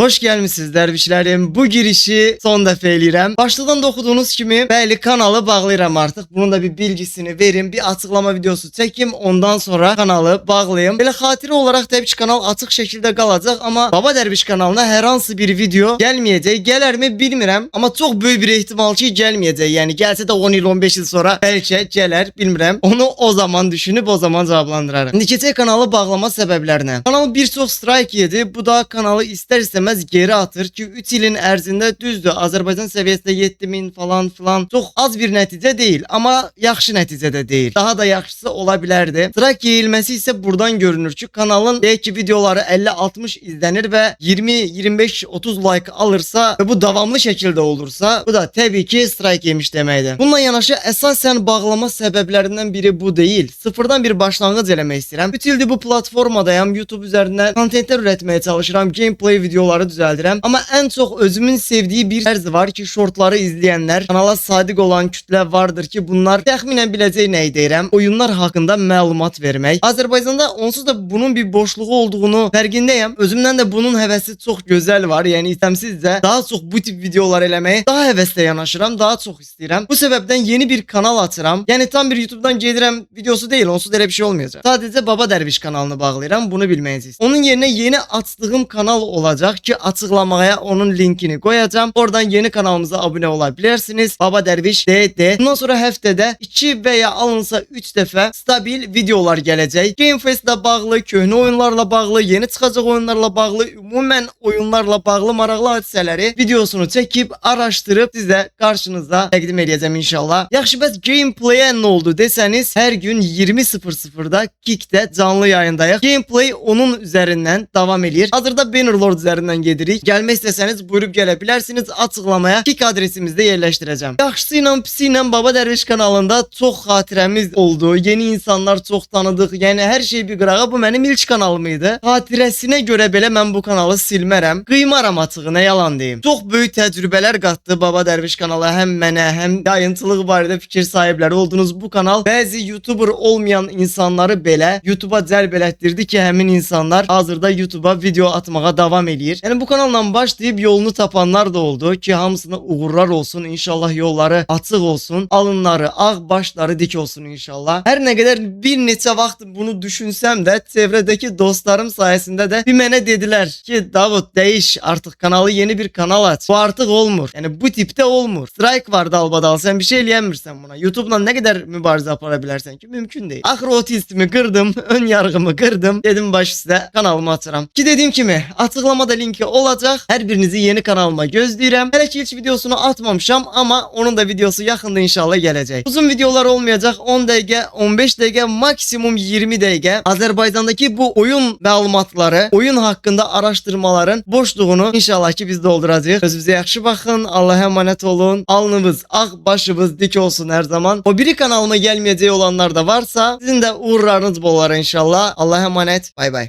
Hoş gelmişsiniz dervişlerim. Bu girişi son dəfə eləyirəm. Başlıqdan da oxuduğunuz kimi bəli kanalı bağlayıram artıq. Bunun da bir bilgisini verim. Bir açıqlama videosu çekim. Ondan sonra kanalı bağlayayım. Belə xatirə olaraq təbii ki kanal açıq şəkildə qalacaq. Amma Baba Dərviş kanalına hər hansı bir video gəlməyəcək. Gələrmi bilmirəm. Amma çox böyük bir ehtimal ki gəlməyəcək. Yəni gəlsə də 10 il 15 il sonra bəlkə gələr bilmirəm. Onu o zaman düşünüb o zaman cavablandırarım. İndi keçək kanalı bağlama səbəblərinə. Kanal bir çox strike yedi. Bu da kanalı istər-istəməz geri atır ki 3 ilin ərzində düzdür. Azərbaycan səviyyəsində 7000 falan filan çox az bir nəticə deyil. Amma yaxşı nəticə də deyil. Daha da yaxşısı ola bilərdi. Strike yeyilməsi isə buradan görünür ki kanalın deyək ki videoları 50-60 izlənir və 20-25-30 like alırsa və bu davamlı şəkildə olursa bu da təbii ki strike yemiş deməkdir. Bununla yanaşı əsasən bağlama səbəblərindən biri bu deyil. Sıfırdan bir başlanğıc eləmək istəyirəm. 3 ildir bu platformadayam. YouTube üzərindən kontentlər üretmeye çalışıram. Gameplay videoları düzəldirəm. Amma ən çox özümün sevdiyi bir tərz var ki, şortları izləyənlər, kanala sadiq olan kütlə vardır ki, bunlar təxminən biləcək nəyi deyirəm. Oyunlar haqqında məlumat vermək. Azərbaycanda onsuz da bunun bir boşluğu olduğunu fərqindəyəm. Özümdən də bunun həvəsi çox gözəl var. Yəni istəmsizcə daha çox bu tip videolar eləməyə daha həvəslə yanaşıram, daha çox istəyirəm. Bu səbəbdən yeni bir kanal açıram. Yəni tam bir YouTube'dan gedirəm videosu deyil, onsuz da elə bir şey olmayacaq. Sadəcə Baba Dərviş kanalını bağlayıram, bunu bilməyəcəksiniz. Onun yerinə yeni açdığım kanal olacaq ki, açıqlamaya onun linkini koyacağım. Oradan yeni kanalımıza abunə ola bilərsiniz. Baba Dərviş DD. Bundan sonra həftədə 2 və ya alınsa 3 dəfə stabil videolar gələcək. Game Fest'lə bağlı, köhnə oyunlarla bağlı, yeni çıxacaq oyunlarla bağlı, ümumən oyunlarla bağlı maraqlı hadisələri videosunu çəkib, araşdırıb sizə qarşınıza təqdim edəcəm inşallah. Yaxşı, bəs gameplay'e nə oldu desəniz, hər gün 20:00'da Kick'də canlı yayındayıq. Gameplay onun üzərindən davam edir. Hazırda Bannerlord üzərindən gedirik. Gəlmək istəsəniz buyurub gələ bilərsiniz. Açıqlamaya Kick adresimizdə yerləşdirəcəm. Yaxşısı ilə pisi ilə Baba Dərviş kanalında çox xatirəmiz oldu. Yeni insanlar çox tanıdıq. Yəni hər şey bir qırağa. Bu mənim ilk kanalım idi. Xatirəsinə görə belə mən bu kanalı silmərəm. Qıymaram açığına, yalan deyim. Çox böyük təcrübələr qatdı Baba Dərviş kanalı həm mənə, həm yayıncılıq barədə fikir sahibləri olduğunuz bu kanal bəzi YouTuber olmayan insanları belə YouTube'a cəlb elətdirdi ki, həmin insanlar hazırda YouTube'a video atmağa davam eləyir. Yəni bu kanalla başlayıb yolunu tapanlar da oldu ki, hamısına uğurlar olsun. İnşallah yolları açıq olsun. Alınları, ağ başları dik olsun inşallah. Hər nə qədər bir neçə vaxt bunu düşünsəm də çevrədəki dostlarım sayəsində də bir mənə dedilər ki, Davud dəyiş artıq kanalı, yeni bir kanal aç. Bu artıq olmur. Yəni bu tipdə olmur. Strike var dalbadal. Sən bir şey eləyəmirsən buna. YouTube'la nə qədər mübarizə apara bilərsən ki, mümkün deyil. Axır o testimi qırdım, ön yarğımı qırdım. Dedim baş üstə kanalımı açıram. Ki dediyim kimi açıqlamada linki olacaq. Hər birinizi yeni kanalıma gözləyirəm. Hələ ki hiç videosunu atmamışam amma onun da videosu yaxında inşallah gələcək. Uzun videolar olmayacaq. 10 dəqiqə, 15 dəqiqə, maksimum 20 dəqiqə. Azərbaycandakı bu oyun məlumatları, oyun haqqında araşdırmaların boşluğunu inşallah ki biz dolduracağıq. Özünüzə yaxşı baxın. Allah'a emanet olun. Alnımız ağ, başımız dik olsun hər zaman. O biri kanalıma gəlməyəcək olanlar da varsa sizin də uğurlarınız bol olar inşallah. Allah'a emanet. Bay bay.